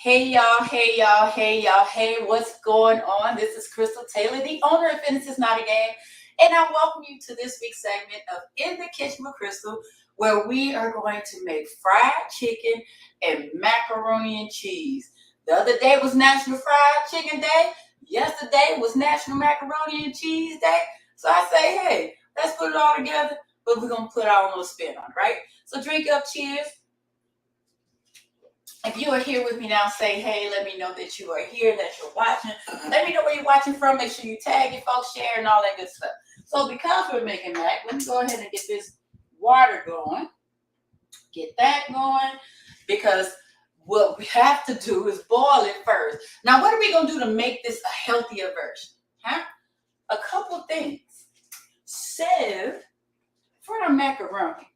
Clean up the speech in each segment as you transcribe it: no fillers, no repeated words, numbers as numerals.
Hey y'all, hey y'all, hey y'all, hey, what's going on? This is Krystal Taylor, the owner of Fitness is Not a Game, and I welcome you to this week's segment of In the Kitchen with Krystal, where we are going to make fried chicken and macaroni and cheese. The other day was National Fried Chicken Day. Yesterday was National Macaroni and Cheese Day. So I say, hey, let's put it all together, but we're going to put our own little spin on it, right? So drink up, cheers. If you are here with me now, say hey. Let me know that you are here, that you're watching. Let me know where you're watching from. Make sure you tag your folks, share, and all that good stuff. So because we're making that, let me go ahead and get this water going. Get that going because what we have to do is boil it first. Now, what are we going to do to make this a healthier version? Huh? A couple things. So, for the macaroni,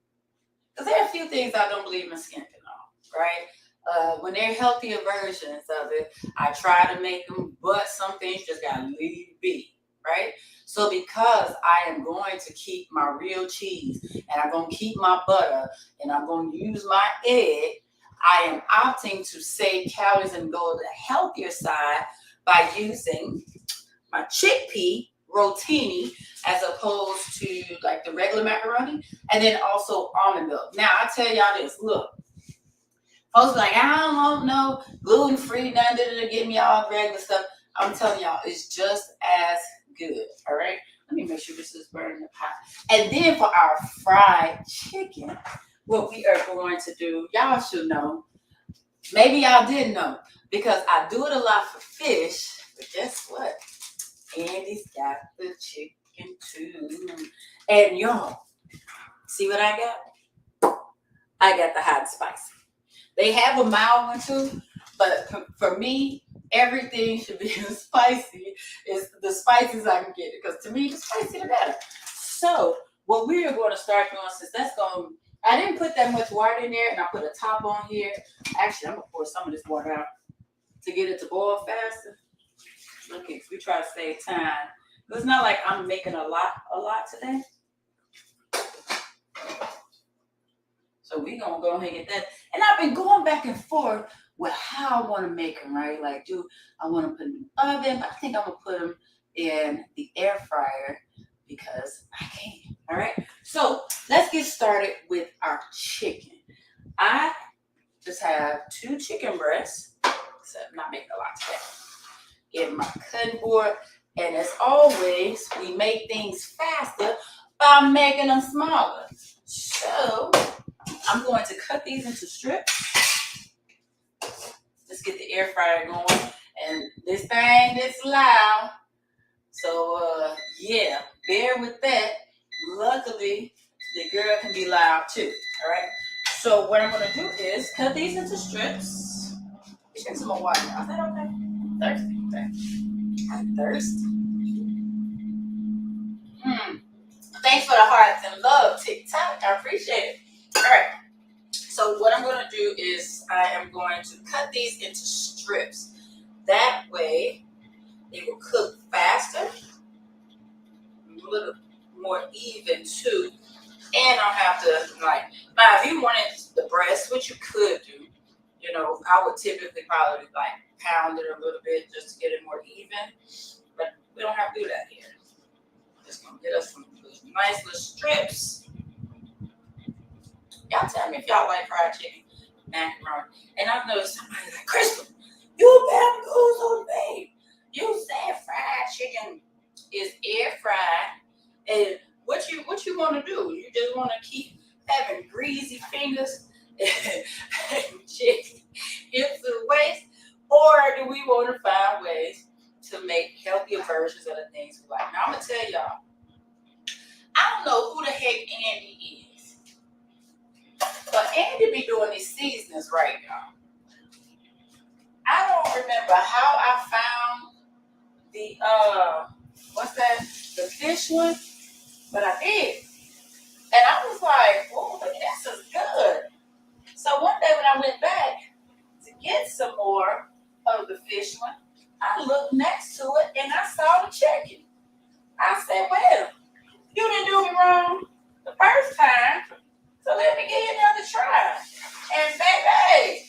because there are a few things I don't believe in skimping on, right? When they're healthier versions of it, I try to make them, but some things just gotta leave be, right? So because I am going to keep my real cheese and I'm gonna keep my butter and I'm gonna use my egg, I am opting to save calories and go to the healthier side by using my chickpea rotini as opposed to like the regular macaroni, and then also almond milk. Now I tell y'all this, look. Folks be like, I don't want no gluten-free, nothing to get me all regular stuff. I'm telling y'all, it's just as good, all right? Let me make sure this is burning the pot. And then for our fried chicken, what we are going to do, y'all should know, maybe y'all didn't know, because I do it a lot for fish, but guess what? Andy's got the chicken too. And y'all, see what I got? I got the hot and spicy. They have a mild one too, but for me, everything should be as spicy as the spiciest I can get it. Because to me, the spicier the better. So what we are going to start doing, since that's going, I didn't put that much water in there, and I put a top on here. Actually, I'm gonna pour some of this water out to get it to boil faster. Look, we try to save time. It's not like I'm making a lot today. So we're going to go ahead and get that. And I've been going back and forth with how I want to make them, right? Like, do I want to put them in the oven? But I think I'm going to put them in the air fryer because I can. All right? So let's get started with our chicken. I just have 2 chicken breasts. So I'm not making a lot today. Get my cutting board. And as always, we make things faster by making them smaller. So I'm going to cut these into strips. Let's get the air fryer going. And this thing is loud. So, yeah, bear with that. Luckily, the girl can be loud too. All right. So what I'm going to do is cut these into strips. Let's get some more water. Is that okay? Thirsty. Okay. I'm thirsty. Thanks for the hearts and love, TikTok. I appreciate it. All right. So what I'm going to do is I am going to cut these into strips. That way, they will cook faster, a little more even too, and I'll have to now if you wanted the breast, which you could do, I would typically probably pound it a little bit just to get it more even, but we don't have to do that here. Just gonna get us some nice little strips. Y'all tell me if y'all like fried chicken, macaroni. And I've noticed somebody like, Krystal, you better go on me. You said fried chicken is air fried. And what you want to do? You just want to keep having greasy fingers and chicken hips to the waist? Or do we want to find ways to make healthier versions of the things we like? Now, I'm going to tell y'all, I don't know who the heck Andy is. But Andy be doing these seasonings right, y'all. I don't remember how I found the the fish one, but I did. And I was like, oh, look, this is good. So one day when I went back to get some more of the fish one, I looked next to it and I saw the chicken. I said, well, you didn't do me wrong the first time, so let me give you another try. And baby,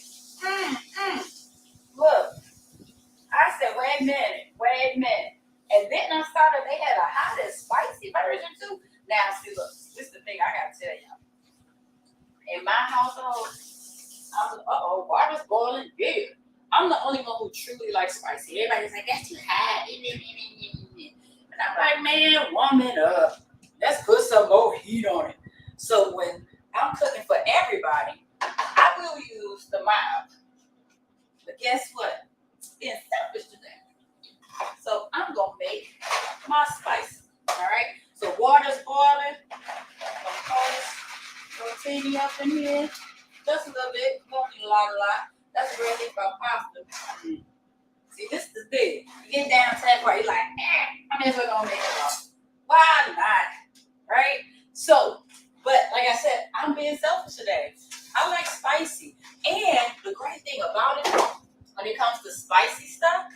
water's boiling. Yeah. I'm the only one who truly likes spicy. Everybody's like, that's too hot. And I'm like, man, warm it up. Let's put some more heat on it. So when I'm cooking for everybody, I will use the mild. But guess what? It's being selfish today. So I'm going to make my spice. All right? So water's boiling. I'm going to pour this rotini up in here. Just a little bit. Don't need a lot. That's ready for pasta. See, this is the thing. You get down to that part, you're like, I mean, we're going to make it up. Why not? Right? So, but like I said, I'm being selfish today. I like spicy. And the great thing about it, when it comes to spicy stuff,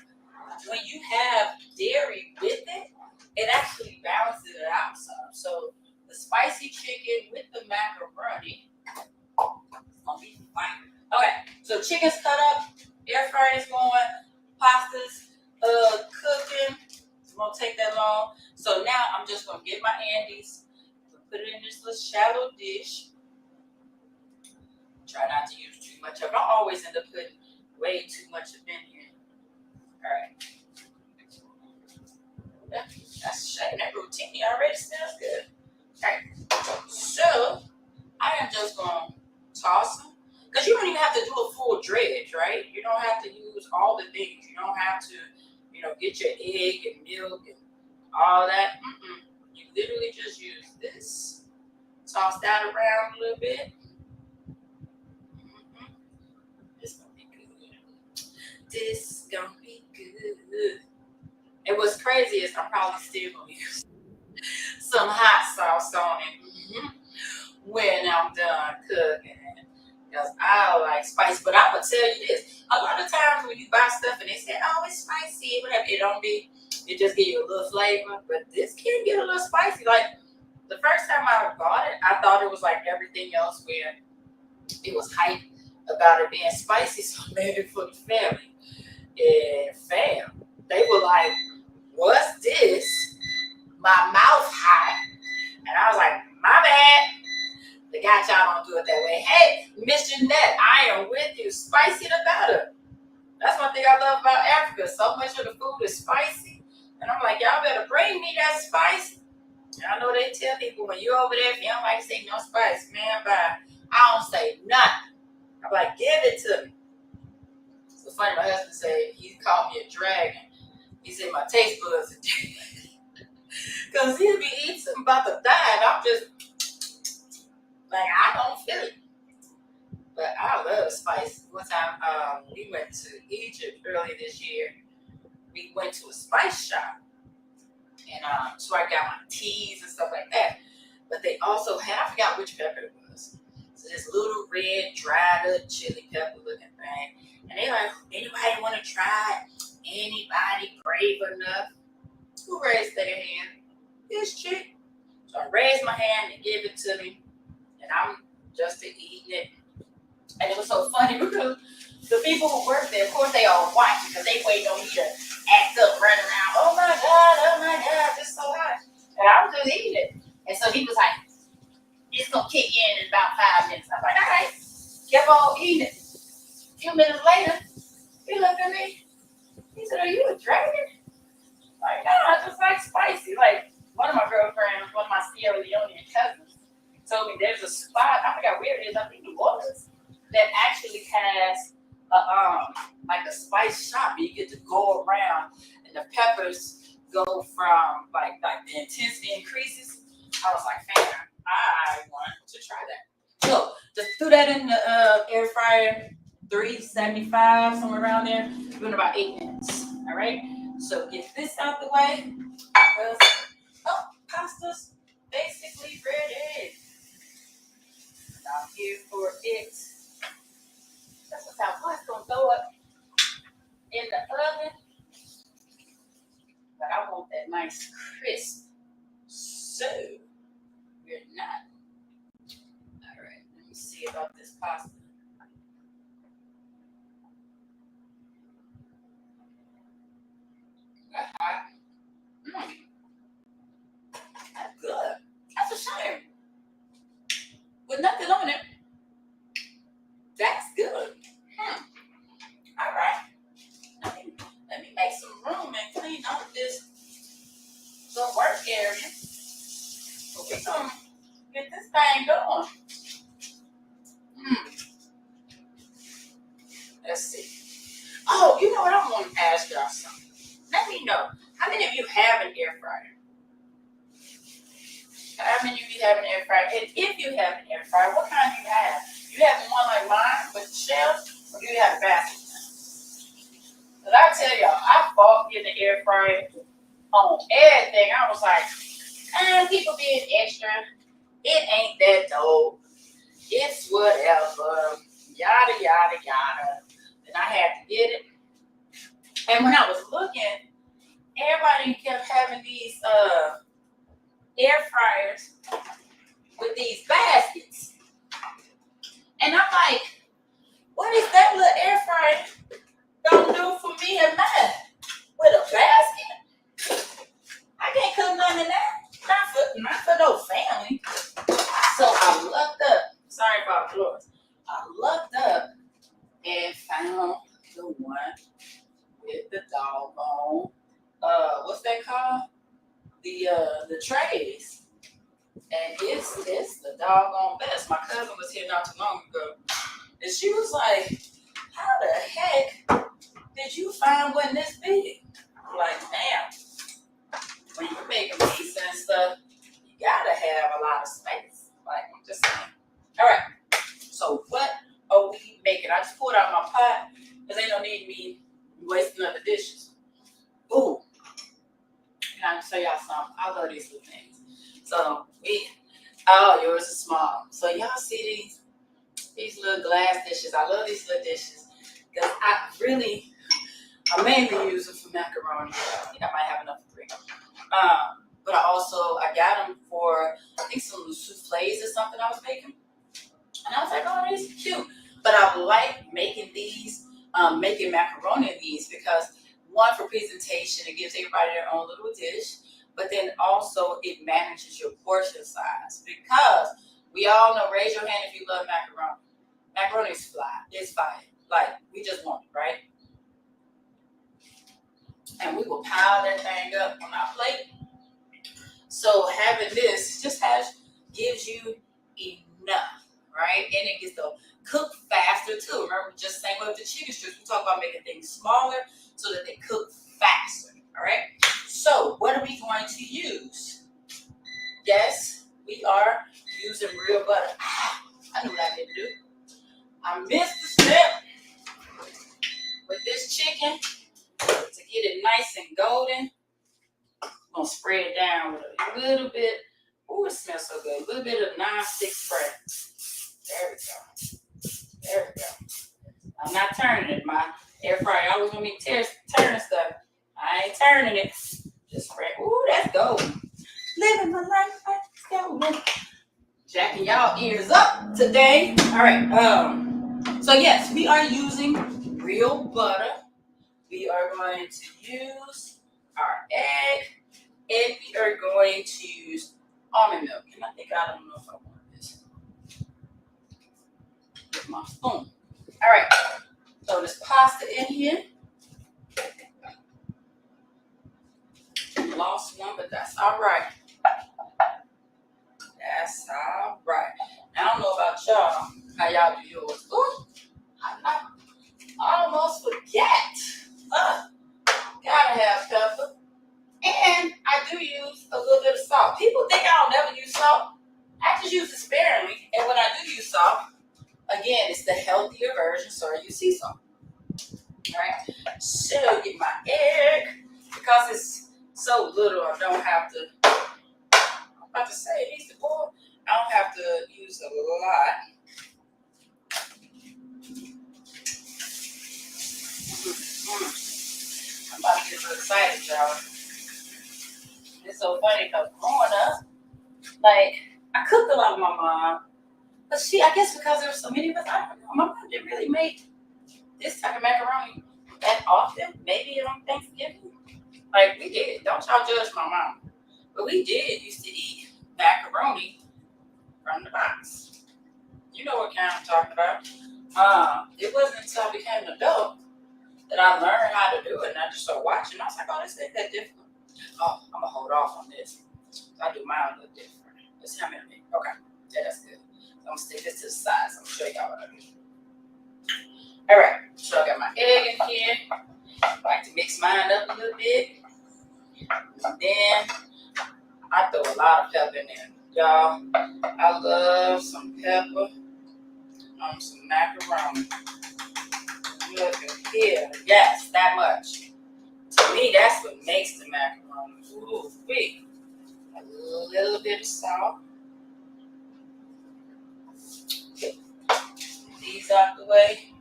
when you have dairy with it, it actually balances it out some. So the spicy chicken with the macaroni, it's gonna be fine. Okay, so chicken's cut up, air fryer's going, pasta's cooking. It won't take that long. So now I'm just gonna get my Andes, put it in this little shallow dish. Try not to use too much of it. I always end up putting way too much of in here. All right. That's a shame. That rotini already smells good. All right. So I am just gonna toss them because you don't even have to do a full dredge, right? You don't have to use all the things. You don't have to, get your egg and milk and all that. You literally just use this. Toss that around a little bit. This gonna be good. This gonna be good. And what's crazy is I'm probably still gonna use some hot sauce on it when I'm done cooking. Because I like spice. But I'm gonna tell you this: a lot of times when you buy stuff and they say, "Oh, it's spicy," whatever, it don't be. It just give you a little flavor. But this can get a little spicy. Like the first time I bought it, I thought it was like everything else where it was hype about it being spicy, so I made it for the family. And fam, they were like, "What's this? My mouth hot." And I was like, "My bad. The guy y'all don't do it that way." Hey, Miss Jeanette, I am with you. Spicy the better. That's one thing I love about Africa. So much of the food is spicy. And I'm like, y'all better bring me that spice. And I know they tell people when you're over there, if you don't like to say no spice, man, bye. I don't say nothing. I'm like, give it to me. So funny, my husband said he called me a dragon. He said my taste buds are because he'll be eating something about to die, and I'm just like, I don't feel it. But I love spice. One time we went to Egypt early this year. We went to a spice shop. And so I got my teas and stuff like that. But they also had, I forgot which pepper it was. So this little red, dried up chili pepper looking thing. And they like, anybody want to try it? Anybody brave enough? Who raised their hand? This chick. So I raised my hand and gave it to me. And I'm just eating it. And it was so funny because the people who work there, of course, they all watch because they waiting on me to act up, run around. Oh my God, it's so hot. And I was just eating it. And so he was like, it's going to kick in about 5 minutes. I'm like, all right. Kept on eating it. A few minutes later, he looked at me. He said, are you a dragon? Like, no, I just like spicy. Like, one of my girlfriends, one of my Sierra Leone cousins, told me there's a spot, I forgot where it is, I think New Orleans, that actually has like a spice shop. You get to go around and the peppers go from like the intensity increases. I was like, fam, I want to try that. So just threw that in the air fryer, 375, somewhere around there, doing about 8 minutes. All right. So get this out the way. Pasta's basically ready. I'm here for it. That's what I was going to throw up in the oven. But I want that nice crisp. So, we're not. All right, let me see about this pasta. That's hot. That's good. That's a shame. With nothing on it, that's good. area. So we're gonna get this thing going. Let's see. Oh, you know what? I want to ask y'all something. Let me know. How many of you have an air fryer? How many of you have an air fryer? And if you have an air fryer, what kind do you have? You have one like mine with the shells, or do you have a basket? Because I tell y'all, I fought getting the air fryer on everything. I was like, people being extra. It ain't that dope. It's whatever. Yada, yada, yada. And I had to get it. And when I was looking, everybody kept having these air fryers with these baskets. And I'm like, what is that little air fryer gonna do for me and mine? With a basket? I can't cook none of that. Not for no family. So I looked up. Sorry about the floors. I looked up and found the one with the doggone what's that called? The trays. And it's the doggone best. My cousin was here not too long ago. And she was like, how the heck did you find one this big? I'm like, damn, when you're making pizza and stuff, you gotta have a lot of space. Like, I'm just saying. All right, so what are we making? I just pulled out my pot because ain't no need me wasting other dishes. Ooh, can I show y'all something? I love these little things. So yours is small. So y'all see these little glass dishes. I love these little dishes because I mainly use them for macaroni. I think I might have enough for 3. But I got them for, I think, some souffles or something I was making. And I was like, oh, these are cute. But I like making these, making macaroni in these because, one, for presentation, it gives everybody their own little dish. But then also it manages your portion size because we all know, raise your hand if you love macaroni. Macaroni is fly. It's fine. Like, we just want it, right? And we will pile that thing up on our plate. So having this gives you enough, right? And it gets to cook faster too. Remember, just same way with the chicken strips, we talk about making things smaller so that they cook faster, all right? So what are we going to use? Yes, we are using real butter. I knew what I didn't do. I missed the step with this chicken to get it nice and golden. I'm gonna spray it down with a little bit. Oh, it smells so good. A little bit of non-stick spray. There we go. I'm not turning it. My air fryer always want me to turn stuff. I ain't turning it. Just spray. Ooh, that's golden. Living my life, that's golden. Jacking y'all ears up today. All right. So yes, we are using real butter. We are going to use our egg, and we are going to use almond milk. And I don't know if I want this with my spoon. All right. So there's pasta in here. Lost one, but that's all right. That's all right. I don't know about y'all, how y'all do yours. Ooh, I almost forget. Gotta have pepper. And I do use a little bit of salt. People think I don't never use salt. I just use it sparingly. And when I do use salt, again, it's the healthier version, so I use sea salt. All right. So get my egg. Because it's so little, I don't have to. I'm about to say it needs to boil. I don't have to use a lot. I'm about to get so excited, y'all. It's so funny because growing up, like, I cooked a lot with my mom. But I guess because there were so many of us, I don't know. My mom didn't really make this type of macaroni that often. Maybe on Thanksgiving. Like, we did. Don't y'all judge my mom. But we did used to eat macaroni from the box. You know what kind I'm talking about. It wasn't until I became an adult that I learned how to do it. And I just started watching. I was like, oh, this ain't that difficult. Oh, I'm going to hold off on this. I do mine a little different. Let's see how many. Okay, yeah, that's good. So I'm gonna stick this to the side. So I'm gonna show y'all what I do. All right, so I got my egg in here. I like to mix mine up a little bit. And then I throw a lot of pepper in there. Y'all, I love some pepper on some macaroni. Look at here. Yes, that much. To me, that's what makes the macaroni. Ooh, wait. A little bit of salt. Get these out the way.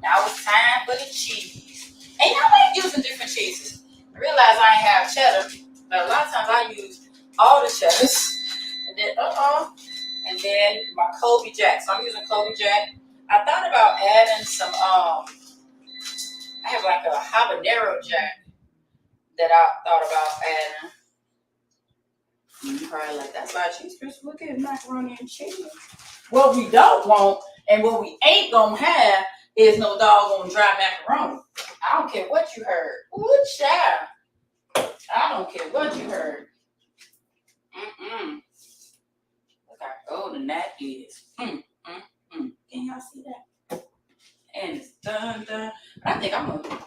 Now it's time for the cheese. And y'all like using different cheeses. I realize I ain't have cheddar, but a lot of times I use all the cheddars. And then, and then my Colby Jack. So I'm using Colby Jack. I thought about adding some, I have like a habanero jack that I thought about adding. Probably like, that's our cheese, Chris. Look at macaroni and cheese. What we don't want and what we ain't gonna have is no doggone dry macaroni. I don't care what you heard. Ooh, child. I don't care what you heard. Look how golden that is. Can y'all see that? And it's done. I think I'm gonna,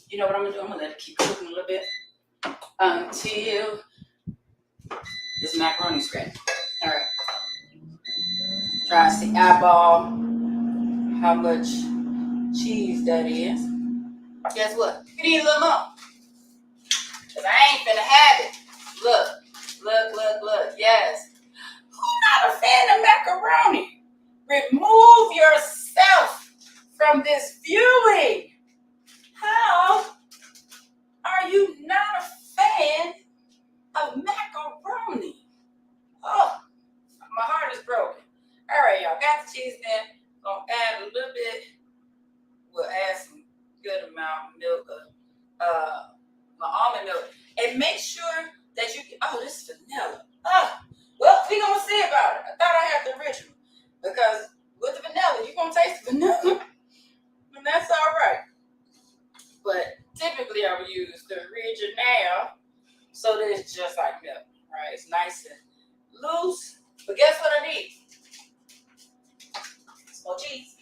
you know what I'm gonna do? I'm gonna let it keep cooking a little bit until this macaroni's ready. All right. Try to see eyeball how much cheese that is. Guess what? You need a little more. Because I ain't finna have it. Look. Yes. Who's not a fan of macaroni? Remove yourself from this viewing. How are you not a fan of macaroni? Oh, my heart is broken. All right, y'all. Got the cheese in. Gonna add a little bit. We'll add some good amount of milk, my almond milk, and make sure that you. Oh, this is vanilla. Oh, well, we gonna see about it. I thought I had the original because with the vanilla, you gonna taste the vanilla, and that's all right. But typically, I would use the original, so that it's just like milk, right? It's nice and loose. But guess what I need? Some more cheese.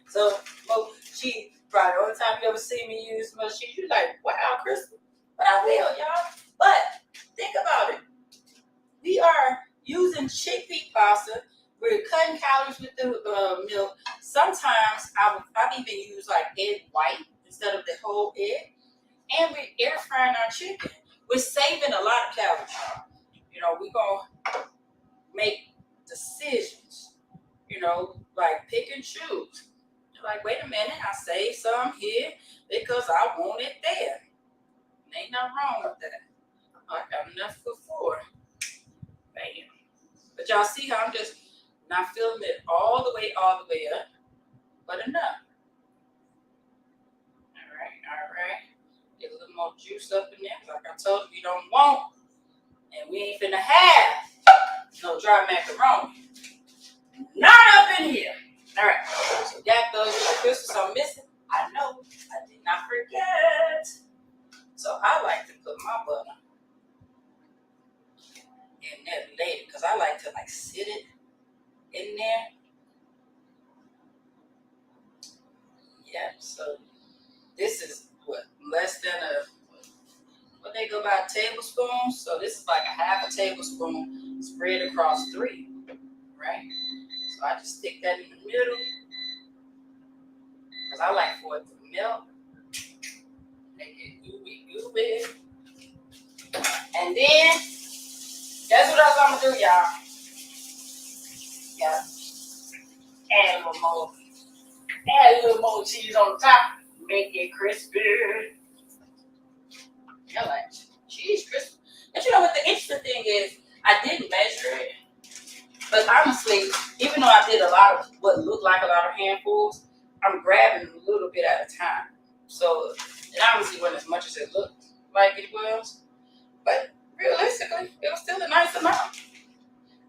So more cheese. Probably the only time you ever see me use more cheese, you're like, wow, Krystal. But I will, y'all. But think about it. We are using chickpea pasta. We're cutting calories with the milk. Sometimes I've even used like egg white instead of the whole egg. And we're air frying our chicken. We're saving a lot of calories. You know, we're going to make decisions. You know, like pick and choose. You're like, wait a minute, I saved some here because I want it there. Ain't nothing wrong with that. I got enough for 4. Bam. But y'all see how I'm just not filling it all the way up, but enough. All right. Get a little more juice up in there. Like I told you, we don't want, and we ain't finna have no dry macaroni. Not up in here. All right. So that those crystals I'm missing. I know. I did not forget. So I like to put my butter in there later because I like to like sit it in there. Yeah. So this is what less than what they go by, a tablespoon. So this is like a half a tablespoon spread across 3, right? So I just stick that in the middle because I like for it to melt, make it gooey. And then that's what I'm gonna do, y'all. Yeah, add a little more cheese on the top, make it crispy. I like cheese crispy. But you know what the interesting thing is? I didn't measure it, but honestly, even though I did a lot of what looked like a lot of handfuls, I'm grabbing a little bit at a time. So it obviously wasn't as much as it looked like it was, but realistically, it was still a nice amount.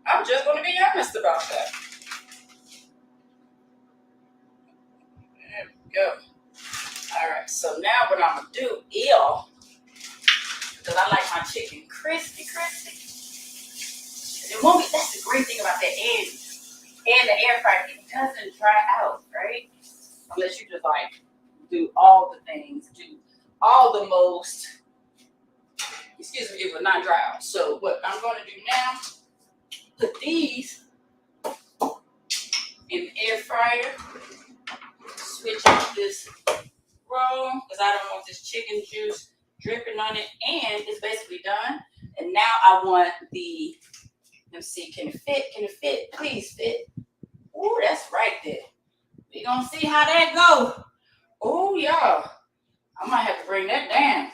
I'm just going to be honest about that. There we go. All right, so now what I'm going to do is, because because I like my chicken crispy. And it won't be, that's the great thing about that and the air fryer, it doesn't dry out, right? Unless you just like do all the things, do all the most, excuse me, it will not dry out. So what I'm going to do now, put these in the air fryer, switch off this roll because I don't want this chicken juice dripping on it, and it's basically done. And now I want the, let's see, can it fit? Please fit. Ooh, that's right there. We gonna see how that go. Oh, y'all, I might have to bring that down.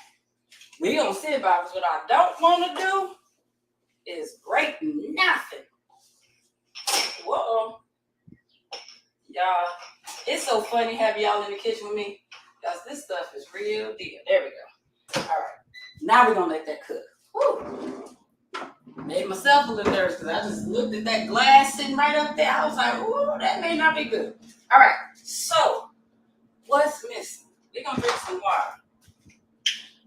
We gonna see about what I don't want to do is break nothing. Whoa, y'all, it's so funny having y'all in the kitchen with me because this stuff is real deal. There we go. All right, now we're gonna let that cook. Woo. Made myself a little nervous because I just looked at that glass sitting right up there. I was like, ooh, that may not be good. All right, so what's missing? We're gonna drink some water.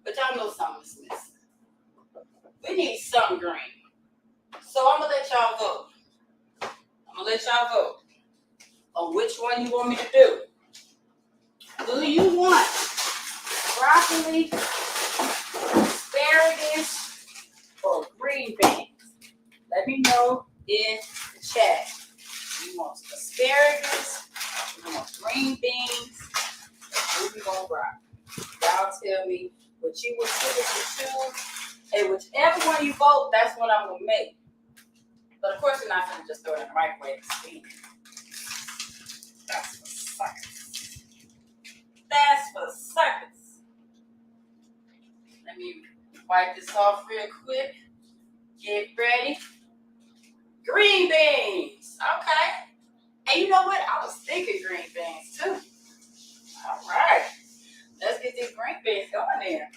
But y'all know something's missing. We need some green. So I'm gonna let y'all vote. On which one you want me to do. Do you want broccoli, asparagus, or green beans? Let me know in the chat. You want asparagus, you want green beans, or you want broccoli? Y'all tell me what you would choose, and whichever one you vote, that's what I'm gonna make. But of course, you're not gonna just throw it in the microwave. That's for suckers. That's for suckers. Let me wipe this off real quick. Get ready. Green beans. Okay. And you know what? I was thinking green beans too. All right. Let's get these green beans going in.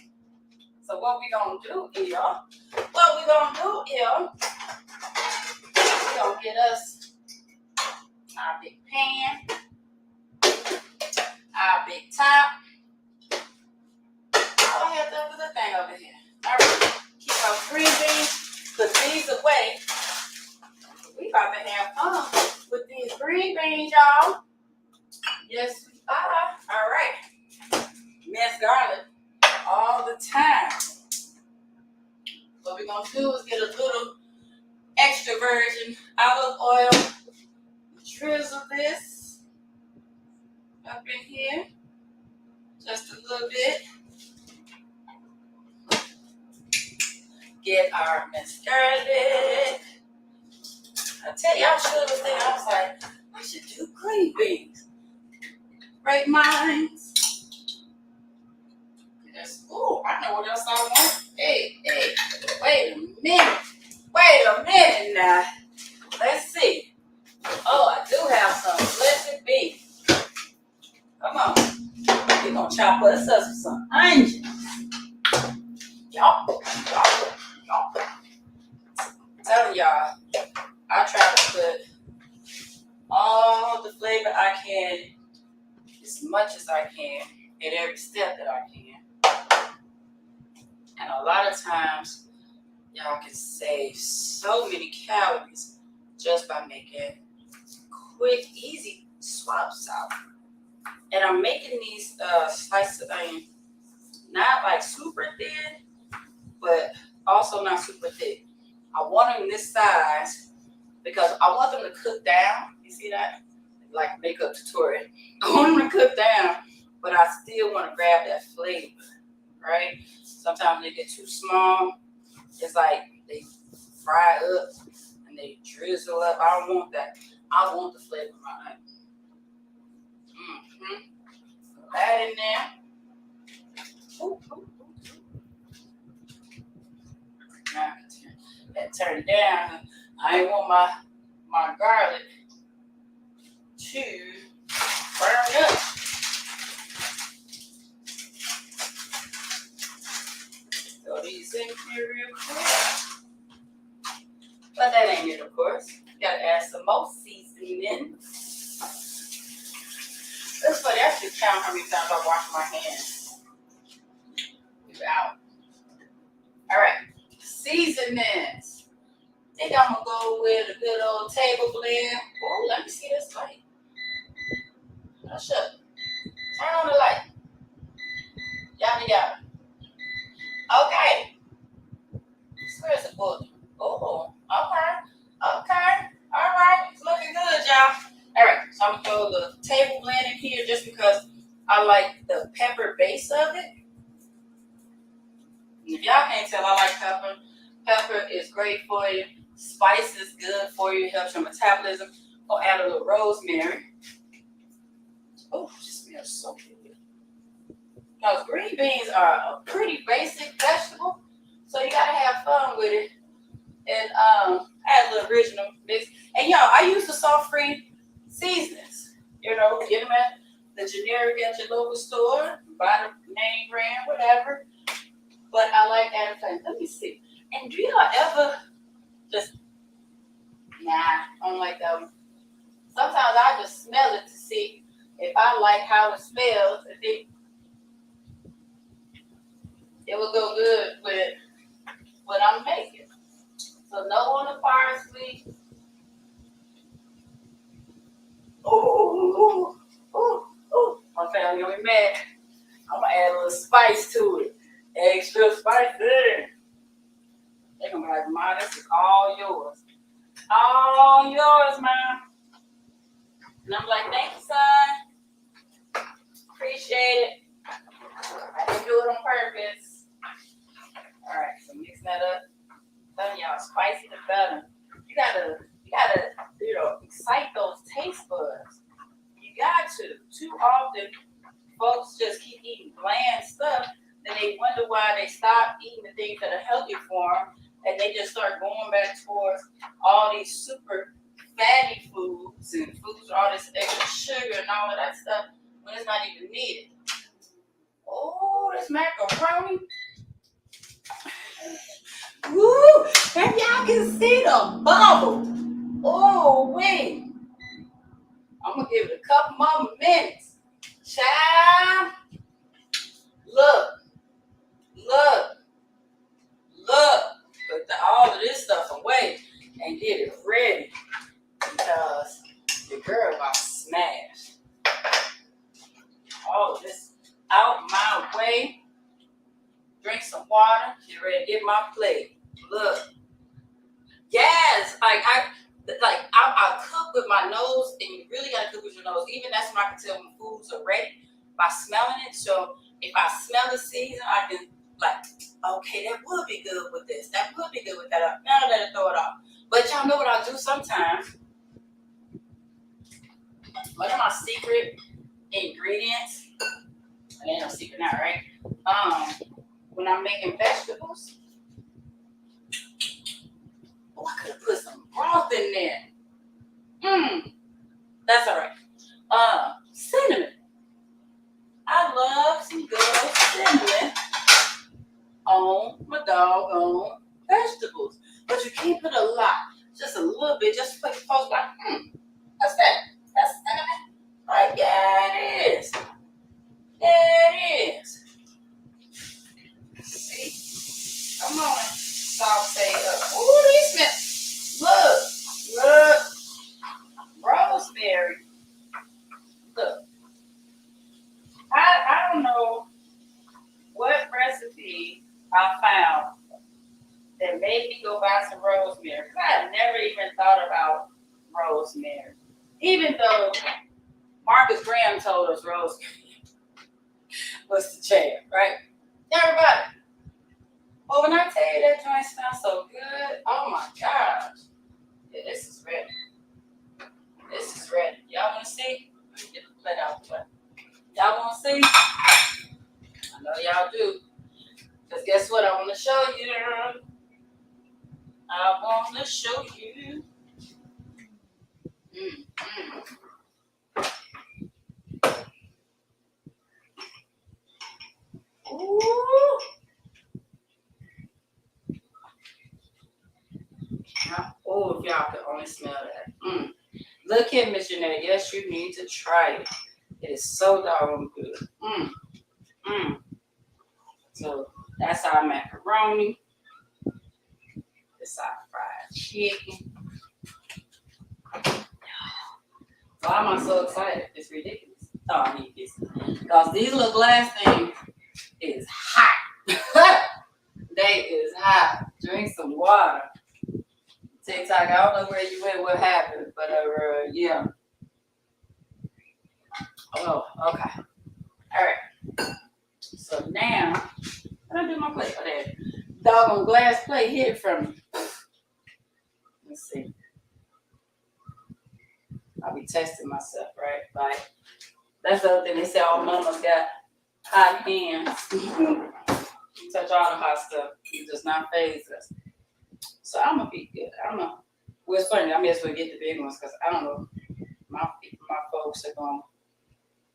So what we gonna do is, we're gonna get us our big pan, our big top. Oh, I have the other thing over here. All right. Keep our green beans. Put these away. We about to have fun with these green beans, y'all. Yes, we are. All right. Minced garlic all the time. What we're going to do is get a little extra virgin olive oil. Drizzle this up in here. Just a little bit. Get our minced garlic. I tell you, I should have said, I was like, I should do green beans. Great minds. Yes. Oh, I know what else I want. Hey, wait a minute now. Let's see. Oh, I do have some blessed beef. Come on. We're going to chop us up some onions. Y'all. I'm telling y'all, I try to put all the flavor I can, as much as I can, in every step that I can. And a lot of times, y'all can save so many calories just by making quick, easy swaps out. And I'm making these slices of onion not like super thin, but also not super thick. I want them this size because I want them to cook down. You see that? Like makeup tutorial. I want them to cook down, but I still want to grab that flavor, right? Sometimes they get too small. It's like they fry up and they drizzle up. I don't want that. I want the flavor of my onion. Put that in there. Ooh. Now, turn it down. I ain't want my garlic to burn up. Throw these in here real quick. But that ain't it, of course. Gotta add some more seasoning. That's funny. I should count how many times I wash my hands. Out. seasonings. I think I'm gonna go with a good old table blend. Oh, let me see this light. Oh, shut. Turn on the light. Yada yada. Okay. Where's the book? Oh, okay. Okay. All right. It's looking good, y'all. All right. So I'm gonna throw the table blend in here just because I like the pepper base of it. If y'all can't tell, I like pepper. Pepper is great for you. Spice is good for you. It helps your metabolism. I'll add a little rosemary. Oh, it smells so good. Because green beans are a pretty basic vegetable, so you gotta have fun with it. And add a little original mix. And y'all, I use the salt-free seasonings. You know, get them at the generic at your local store, buy the name brand, whatever. But I like adding flavor. Let me see. And do y'all ever just, nah, I don't like that one. Sometimes I just smell it to see if I like how it smells. If it will go good with what I'm making. So no on the parsley. Ooh, ooh, ooh. My family gonna be mad. I'm gonna add a little spice to it. Extra spicy. They're gonna be like, Ma, this is all yours. All yours, man. And I'm like, thank you, son. Appreciate it. I didn't do it on purpose. All right, so mixing that up. Telling y'all, spicy the better. You gotta, excite those taste buds. You got to. Too often, folks just keep eating bland stuff, then they wonder why they stop eating the things that are healthy for them, and they just start going back towards all these super fatty foods and foods with all this extra sugar and all of that stuff when it's not even needed. Oh, this macaroni. Woo! And y'all can see the bubble. Oh, wait. I'm going to give it a couple more minutes. Child. Look. Put all of this stuff away and get it ready because your girl about to smash. All of this out my way. Drink some water. Get ready to get my plate. Look. Yes. I cook with my nose, and you really got to cook with your nose. Even that's when I can tell when foods are ready by smelling it. So if I smell the season, I can okay, that would be good with this. That would be good with that. Now let it throw it off. But y'all know what I'll do sometimes. One of my secret ingredients, it ain't no secret now, right? When I'm making vegetables, I could have put some broth in there. That's all right. Cinnamon. I love some good cinnamon on my doggone vegetables. But you can't put a lot. Just a little bit, just for folks like, what's that? That's cinnamon. Like, yeah, it is. Yeah, it is. See? Come on. Saute up. Ooh, these smell. Look. Rosemary. Look. I don't know what recipe I found that made me go buy some rosemary. Because I had never even thought about rosemary. Even though Marcus Graham told us rosemary was the jam, right? Everybody. Well, when I tell you that joint smells so good, oh my gosh. Yeah, this is ready. This is ready. Y'all want to see? Let me get the plate out the way. Y'all want to see? I know y'all do. Because guess what? I want to show you. I want to show you. Ooh. Oh, if y'all could only smell that. Look here, Miss Jeanette. Yes, you need to try it. It is so doggone good. So that's our macaroni. this side fried chicken. Why am I so excited? It's ridiculous. Oh, I need this. Because these little glass things is hot. They is hot. Drink some water. TikTok, I don't know where you went, what happened, but yeah. Oh, okay. All right. So now, what do I do my plate? Oh, there. Doggone glass plate hid from me. Let's see. I'll be testing myself, right? Like, that's the other thing. They say all mamas got hot hands. Touch all the hot stuff. It does not faze us. So I'm going to be good. I don't know. Well, it's funny. I may as well get the big ones because I don't know. My folks are going,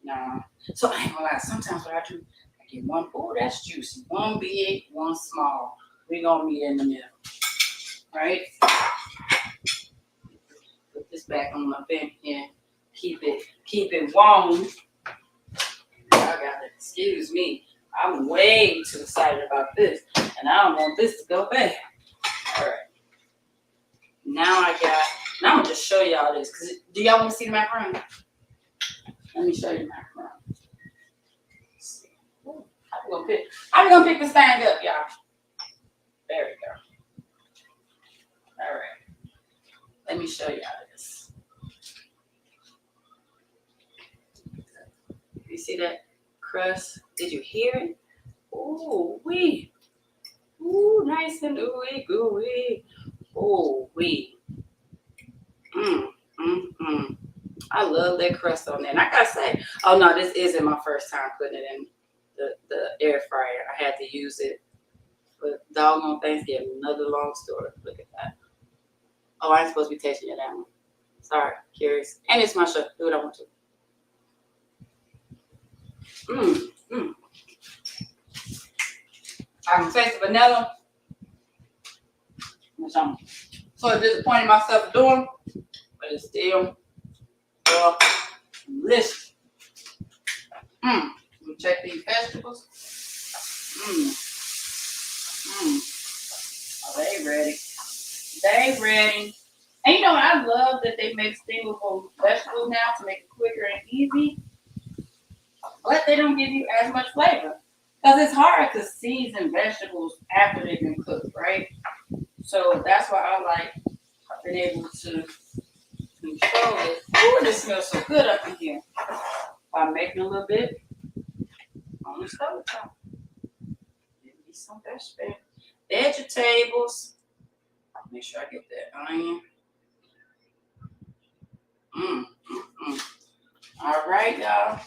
nah. So I ain't going to lie. Sometimes what I do, I get one, oh, that's juicy. One big, one small. We're going to meet in the middle. Right? Put this back on my bench here. Keep it warm. I got it. Excuse me. I'm way too excited about this. And I don't want this to go bad. All right. Now I'm going to just show y'all this. Because do y'all want to see the macaroni? Let me show you the macaroni. Let's see. Ooh, I'm going to pick this thing up, y'all. There we go. All right. Let me show y'all this. You see that crust? Did you hear it? Ooh, wee. Ooh, nice and ooey gooey. Ooh, wee. I love that crust on there. And I gotta say, oh no, this isn't my first time putting it in the air fryer. I had to use it for doggone Thanksgiving. Another long story. Look at that. Oh, I ain't supposed to be tasting it that one. Sorry, curious. And it's my show. Do what I want to. I can taste the vanilla. Which I'm so disappointed myself for doing, but it's still delicious. Check these vegetables. Oh, they ready. They ready. And you know, I love that they make steamable vegetables now to make it quicker and easy. But they don't give you as much flavor. Because it's hard to season vegetables after they've been cooked, right? So that's why I like being able to control it. Ooh, this smells so good up in here. By making a little bit on the stove top. Give me some vegetables. Make sure I get that onion. All right, y'all.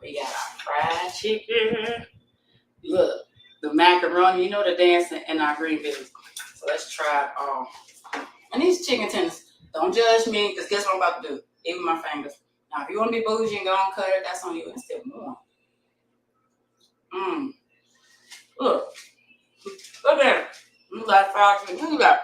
We got our fried chicken. Look, the macaroni. You know the dancing in our green beans. So let's try it all. And these chicken tenders, don't judge me, because guess what I'm about to do? Even my fingers. Now, if you want to be bougie and go and cut it, that's on you. It's still warm. Look. Look at it. You like fried chicken. Look at that.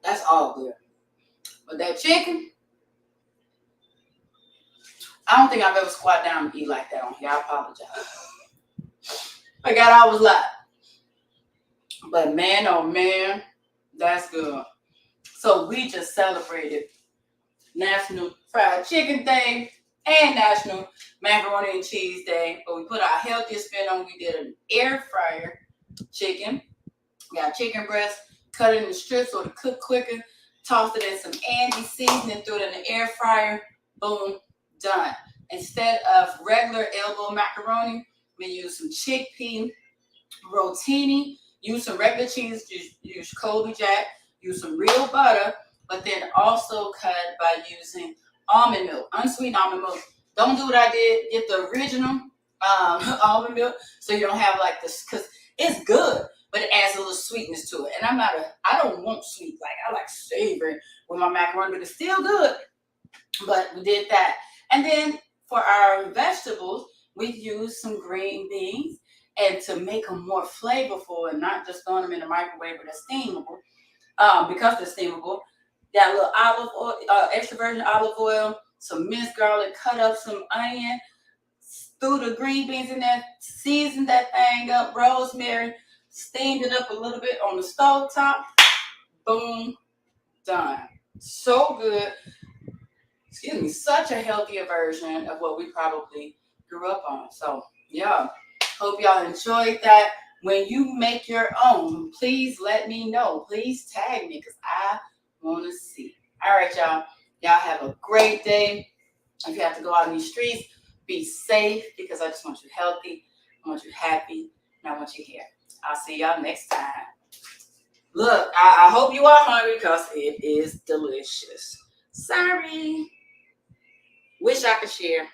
That's all good. But that chicken, I don't think I've ever squat down and eat like that on here. I apologize. I got I was like, but man, oh man, that's good. So we just celebrated National Fried Chicken Day and National Macaroni and Cheese Day. But we put our healthiest spin on. We did an air fryer chicken. We got chicken breast, cut it in strips so to cook quicker. Tossed it in some Andy seasoning, threw it in the air fryer. Boom, done. Instead of regular elbow macaroni, we use some chickpea rotini. Use some regular cheese. Use Colby Jack. Use some real butter, but then also cut by using almond milk, unsweetened almond milk. Don't do what I did. Get the original almond milk so you don't have like this, because it's good. but it adds a little sweetness to it. And I don't want sweet. Like, I like savory with my macaroni, but it's still good. But we did that. And then for our vegetables, we used some green beans, and to make them more flavorful and not just throwing them in the microwave, but they're steamable. Because they're steamable, got a little olive oil, extra virgin olive oil, some minced garlic, cut up some onion, threw the green beans in there, seasoned that thing up, rosemary, steamed it up a little bit on the stove top. Boom, done. So good. Excuse me, such a healthier version of what we probably grew up on. So yeah, hope y'all enjoyed that. When you make your own, please let me know. Please tag me because I want to see. All right, y'all. Y'all have a great day. If you have to go out in these streets, be safe, because I just want you healthy, I want you happy, and I want you here. I'll see y'all next time. Look, I hope you are hungry because it is delicious. Sorry. Wish I could share.